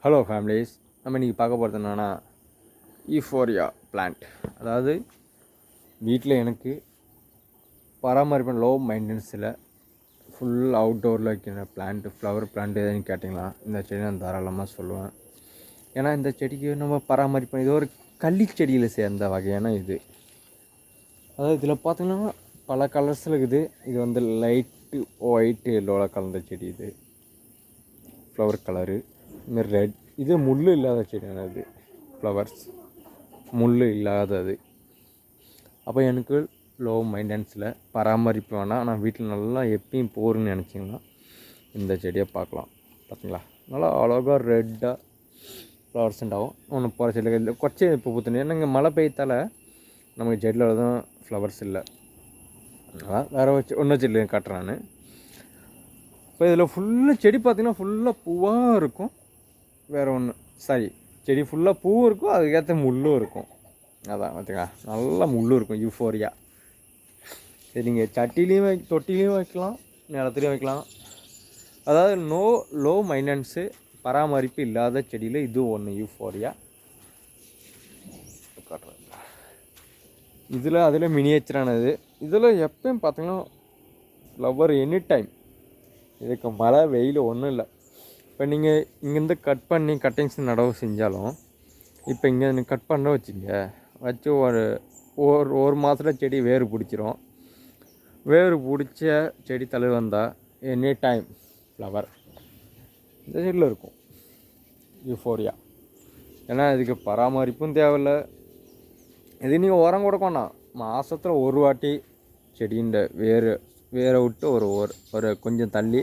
Hello families, நம்ம இன்றைக்கி பார்க்க போகிறது என்னென்னா ஈஃபோரியா பிளான்ட். அதாவது வீட்டில் எனக்கு பராமரிப்பு லோ மெயின்டெனன்ஸில் ஃபுல் அவுட்டோரில் வைக்கிற பிளான்ட்டு, ஃப்ளவர் பிளான்ட் எதுன்னு கேட்டிங்களா இந்த செடி நான் தாராளமாக சொல்லுவேன். ஏன்னா இந்த செடிக்கு நம்ம பராமரிப்பு இது ஒரு கள்ளிச்செடியில் சேர்ந்த வகையான இது. அதாவது இதில் பார்த்திங்கன்னா பல கலர்ஸில் இருக்குது. இது வந்து லைட்டு ஒயிட் எல்லோவில் கலந்த செடி. இது ஃப்ளவர் கலரு இதுமாரி ரெட். இது முள் இல்லாத செடியான இது ஃப்ளவர்ஸ் முள் இல்லாதது. அப்போ எனக்கு லோ மெயின்டெனன்ஸில் பராமரிப்பு வேணால் நான் வீட்டில் நல்லா எப்பயும் போகிறேன்னு நினச்சிங்கன்னா இந்த செடியை பார்க்கலாம். பார்த்தீங்களா, நல்லா அழகாக ரெட்டாக ஃப்ளவர்ஸ் உண்டாகும். ஒன்று போகிற செடியில் கொச்சை இப்போ பூத்துனேன். ஏன்னா இங்கே மழை பெய்யத்தால் நமக்கு செடியில் தான் ஃப்ளவர்ஸ் இல்லை. அதான் வேறு வச்சு ஒன்றும் செடி காட்டுறேன் நான். இப்போ இதில் ஃபுல்லாக செடி பார்த்திங்கன்னா ஃபுல்லாக பூவாக இருக்கும். வேறு ஒன்று செடி ஃபுல்லாக பூவும் இருக்கும், அதுக்கேற்ற முள்ளும் இருக்கும். அதான் பார்த்திங்களா, நல்லா முள்ளும் இருக்கும் யூஃபோரியா. சரி, நீங்கள் சட்டிலையும் தொட்டிலையும் வைக்கலாம், நிலத்துலையும் வைக்கலாம். அதாவது லோ மெயின்டெனன்ஸு பராமரிப்பு இல்லாத செடியில் இது ஒன்று யூஃபோரியா. அதில் மினியேச்சரானது. இதில் எப்பயும் பார்த்திங்கன்னா ஃப்ளவர் எனி டைம். இதுக்கு மழை வெயில் ஒன்றும் இல்லை. இப்போ நீங்கள் இங்கேருந்து கட் பண்ணி கட்டிங்ஸ் நடவு செஞ்சாலும் இப்போ இங்கே கட் பண்ண வச்சு ஒரு மாதத்தில் செடி வேறு பிடிச்சிரும். வேறு பிடிச்ச செடி தலை வந்தால் எனி டைம் ஃப்ளவர் இந்த சைடில் இருக்கும் யூஃபோரியா. ஏன்னா இதுக்கு பராமரிப்பும் தேவையில்லை. இது நீங்கள் உரம் கொடுக்கணும். மாதத்தில் ஒரு வாட்டி செடியின் வேரை விட்டு ஒரு கொஞ்சம் தள்ளி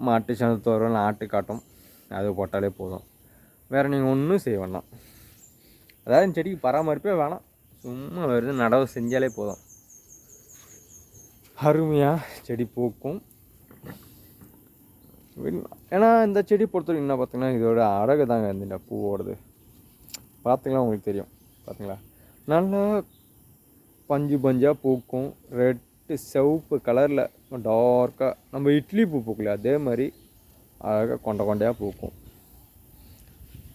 மாட்டு சாணத்தை வரும், ஆட்டு காட்டும், அது போட்டாலே போதும். வேறு நீங்கள் ஒன்றும் செய்ய வேண்டாம். அதாவது செடிக்கு பராமரிப்பே வேணாம், சும்மா வருது நடவு செஞ்சாலே போதும். அருமையாக செடி பூக்கும். ஏன்னா இந்த செடி பொறுத்தவரைக்கும் என்ன பார்த்திங்கன்னா இதோட அழகு தாங்க இந்த பூவோடது. பார்த்திங்களா உங்களுக்கு தெரியும். பார்த்திங்களா, நல்லா பஞ்சாக பூக்கும். ரெட்டு சிவப்பு கலரில் டார்க்காக நம்ம இட்லி பூ பூக்கல அதே மாதிரி அழகாக கொண்டையாக பூக்கும்.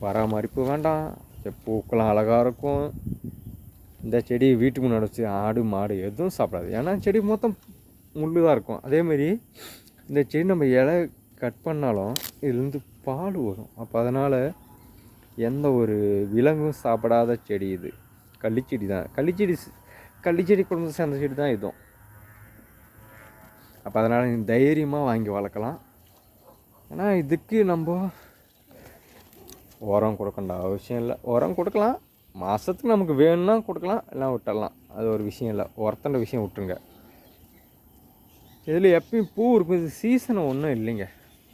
பராமரிப்பு வேண்டாம், பூக்கெல்லாம் அழகாக இருக்கும். இந்த செடி வீட்டுக்கு முன்னாடி வச்சு ஆடு மாடு எதுவும் சாப்பிடாது. ஏன்னா செடி மொத்தம் முள் தான் இருக்கும். அதேமாரி இந்த செடி நம்ம இலை கட் பண்ணாலும் இதுலேருந்து பால் வரும். அப்போ அதனால் எந்த ஒரு விலங்கும் சாப்பிடாத செடி இது. கள்ளிச்செடி தான். கள்ளிச்செடி குடும்பத்தை சேர்ந்த செடி தான் இதுவும். அப்போ அதனால் நீங்கள் தைரியமாக வாங்கி வளர்க்கலாம். ஏன்னா இதுக்கு நம்ம உரம் கொடுக்கണ്ട அவசியம் இல்லை. உரம் கொடுக்கலாம், மாதத்துக்கு நமக்கு வேணும்னா கொடுக்கலாம், எல்லாம் விட்டுடலாம். அது ஒரு விஷயம் இல்லை. உரத்தண்ட விஷயம் விட்டுருங்க. இதில் எப்பயும் பூ இருக்கும். இது சீசன் ஒன்றும் இல்லைங்க.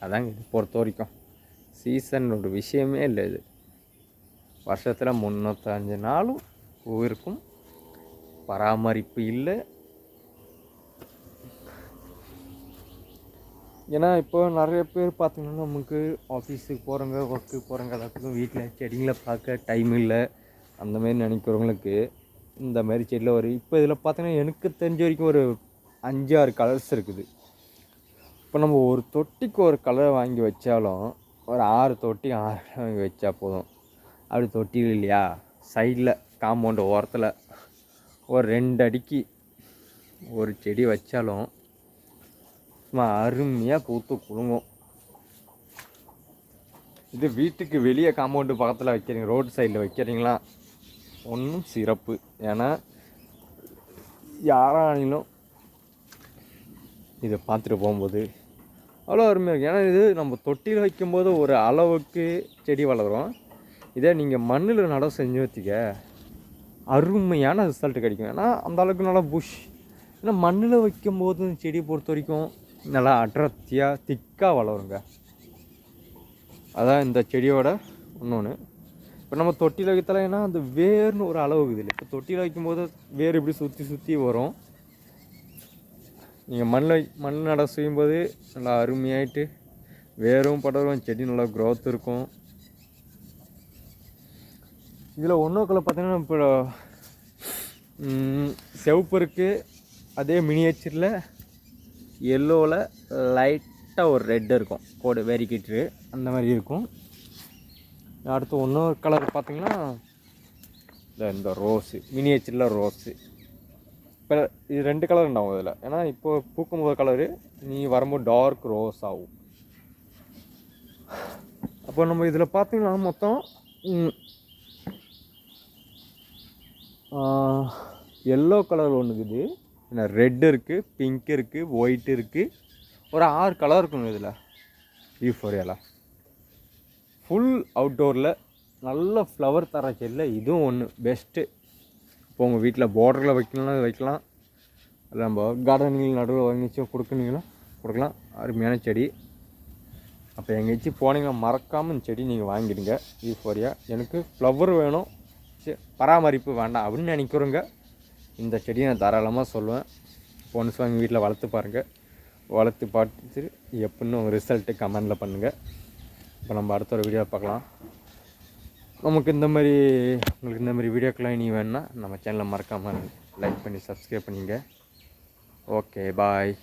அதாங்க இது பொறுத்த வரைக்கும் சீசன் ஒரு விஷயமே இல்லை. இது வருஷத்தில் 305 நாளும் பூ இருக்கும். பராமரிப்பு இல்லை. ஏன்னா இப்போ நிறைய பேர் பார்த்திங்கன்னா நமக்கு ஆஃபீஸுக்கு போகிறவங்க, ஒர்க்குக்கு போகிறவங்க, எல்லாத்துக்கும் வீட்டில் செடிங்களை பார்க்க டைம் இல்லை அந்தமாரி நினைக்கிறவங்களுக்கு இந்த மாதிரி செடியில் இப்போ இதில் பார்த்திங்கன்னா எனக்கு தெரிஞ்ச வரைக்கும் ஒரு 5-6 கலர்ஸ் இருக்குது. இப்போ நம்ம ஒரு தொட்டிக்கு ஒரு கலர் வாங்கி வச்சாலும் ஒரு 6 தொட்டி 6 வாங்கி வச்சா போதும். அப்படி தொட்டியில் இல்லையா, சைடில் காம்பவுண்டு ஓரத்தில் ஒரு 2 அடிக்கு ஒரு செடி வச்சாலும் அருமையாக பூத்து குலுங்கும். இது வீட்டுக்கு வெளியே காம்பவுண்டு பக்கத்தில் வைக்கிறீங்க, ரோடு சைடில் வைக்கிறீங்களா, ஒன்றும் சிறப்பு. ஏன்னா யாராலும் இதை பார்த்துட்டு போகும்போது அவ்வளோ அருமையாக இருக்கும். ஏன்னா இது நம்ம தொட்டியில் வைக்கும்போது ஒரு அளவுக்கு செடி வளரும். இதே நீங்கள் மண்ணில் நடவு செஞ்சு வச்சுக்க அருமையான ரிசல்ட் கிடைக்கும். ஏன்னா அந்த அளவுக்கு நல்லா புஷ். ஏன்னா மண்ணில் வைக்கும்போது செடியை பொறுத்த வரைக்கும் நல்லா அடர்த்தியாக திக்காக வளருங்க. அதான் இந்த செடியோட இன்னொன்று. இப்போ நம்ம தொட்டியில் வைக்கத்தால ஏன்னா அந்த வேர்னு ஒரு அளவு இருக்குது இல்லை. இப்போ தொட்டியில் வைக்கும்போது வேர் இப்படி சுற்றி வரும். நீங்கள் மண் நடவு செய்யும்போது நல்லா அருமையாயிட்டு வேரும் படரும், செடி நல்லா க்ரோத் இருக்கும். இதில் ஒன்றுக்குள்ள பார்த்தீங்கன்னா இப்போ சிவப்பு இருக்குது. அதே மினியேச்சரில் எல்லோவில் லைட்டாக ஒரு ரெட் இருக்கும், கோடு வேரிக்கிட்டு அந்த மாதிரி இருக்கும். அடுத்து இன்னொரு கலர் பார்த்தீங்கன்னா இந்த ரோஸு மினியேச்சரில் ரோஸு. இப்போ இது 2 கலர் உண்டாகும் இதில். ஏன்னா இப்போ பூக்கும்போது கலரு நீ வரும்போது டார்க் ரோஸ் ஆகும். அப்போ நம்ம இதில் பார்த்தீங்கன்னா மொத்தம் எல்லோ கலர் ஒன்று இருக்குது, என்ன ரெட் இருக்குது, பிங்க் இருக்குது, ஒயிட் இருக்குது, ஒரு 6 கலர் இருக்குங்க இதில். ஈஃபோரியாவில் ஃபுல் அவுட்டோரில் நல்ல ஃப்ளவர் தர செடியில் இதுவும் ஒன்று பெஸ்ட்டு. இப்போ உங்கள் வீட்டில் பார்டரில் வைக்கலாம், இல்லை நம்ம கார்டனிங் நடுவில் வாங்கிச்சு கொடுக்கலாம். அருமையான செடி. அப்போ எங்கேயாச்சும் போனீங்கன்னா மறக்காமல் இந்த செடி நீங்கள் வாங்கிடுங்க. ஈஃபோரியா எனக்கு ஃப்ளவர் வேணும், பராமரிப்பு வேண்டாம் அப்படின்னு நினைக்கிறோங்க, இந்த செடியை நான் தாராளமாக சொல்லுவேன். ஒன்ஸ் வாங்கி வீட்டில் வளர்த்து பாருங்கள். வளர்த்து பார்த்துட்டு எப்படின்னு உங்கள் ரிசல்ட்டு கமெண்டில் பண்ணுங்கள். இப்போ நம்ம அடுத்த ஒரு வீடியோ பார்க்கலாம். உங்களுக்கு உங்களுக்கு இந்த மாதிரி வீடியோக்கெல்லாம் இனி வேணுன்னா நம்ம சேனலை மறக்காமல் லைக் பண்ணி சப்ஸ்கிரைப் பண்ணிங்க. Okay bye.